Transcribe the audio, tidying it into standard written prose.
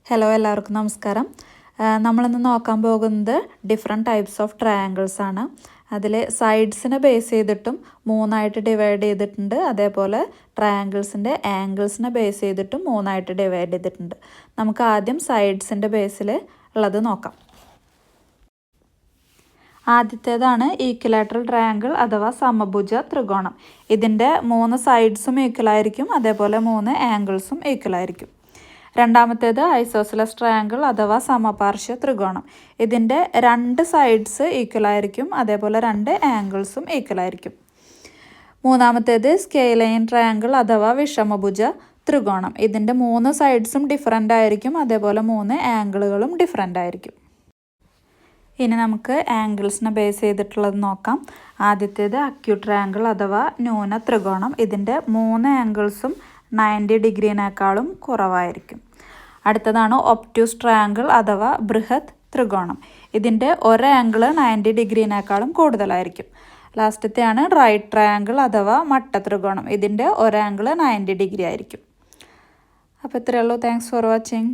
Hello എല്ലാവർക്കും നമസ്കാരം. നമ്മളിന്ന് നോക്കാൻ പോകുന്നത് ഡിഫറെൻറ്റ് ടൈപ്സ് ഓഫ് ട്രയാങ്കിൾസ് ആണ്. അതിൽ സൈഡ്സിനെ ബേസ് ചെയ്തിട്ടും മൂന്നായിട്ട് ഡിവൈഡ് ചെയ്തിട്ടുണ്ട്. അതേപോലെ ട്രയാങ്കിൾസിൻ്റെ ആംഗിൾസിനെ ബേസ് ചെയ്തിട്ടും മൂന്നായിട്ട് ഡിവൈഡ് ചെയ്തിട്ടുണ്ട്. നമുക്ക് ആദ്യം സൈഡ്സിൻ്റെ ബേസിൽ ഉള്ളത് നോക്കാം. ആദ്യത്തേതാണ് ഈക്വലാറ്ററൽ ട്രയാങ്കിൾ അഥവാ സമഭുജ ത്രികോണം. ഇതിൻ്റെ 3 സൈഡ്സും ഈക്വലായിരിക്കും, അതേപോലെ 3 ആംഗിൾസും ഈക്വലായിരിക്കും. രണ്ടാമത്തേത് ഐസോസെലസ് ട്രയാങ്കിൾ അഥവാ സമപാർശ്വ ത്രികോണം. ഇതിൻ്റെ 2 സൈഡ്സ് ഈക്വലായിരിക്കും, അതേപോലെ 2 ആംഗിൾസും ഈക്വലായിരിക്കും. മൂന്നാമത്തേത് സ്കെയിലൈൻ ട്രയാങ്കിൾ അഥവാ വിഷമഭുജ ത്രികോണം. ഇതിൻ്റെ 3 സൈഡ്സും ഡിഫറൻ്റ് ആയിരിക്കും, അതേപോലെ 3 ആംഗിളുകളും ഡിഫറൻ്റ് ആയിരിക്കും. ഇനി നമുക്ക് ആംഗിൾസിനെ ബേസ് ചെയ്തിട്ടുള്ളത് നോക്കാം. ആദ്യത്തേത് അക്യൂട്ട് ട്രയാങ്കിൾ അഥവാ ന്യൂന ത്രികോണം. ഇതിൻ്റെ 3 ആംഗിൾസും 90 ഡിഗ്രിനേക്കാളും കുറവായിരിക്കും. അടുത്തതാണ് ഒബ്റ്റ്യൂസ് ട്രയാങ്കിൾ അഥവാ ബൃഹത് ത്രികോണം. ഇതിൻ്റെ ഒരു ആംഗിൾ 90 ഡിഗ്രിനേക്കാളും കൂടുതലായിരിക്കും. ലാസ്റ്റത്തെയാണ് റൈറ്റ് ട്രയാങ്കിൾ അഥവാ മട്ട ത്രികോണം. ഇതിൻ്റെ ഒരു ആംഗിൾ 90 ഡിഗ്രി ആയിരിക്കും. അപ്പോൾ ഇത്രയേ ഉള്ളൂ. Thanks for watching.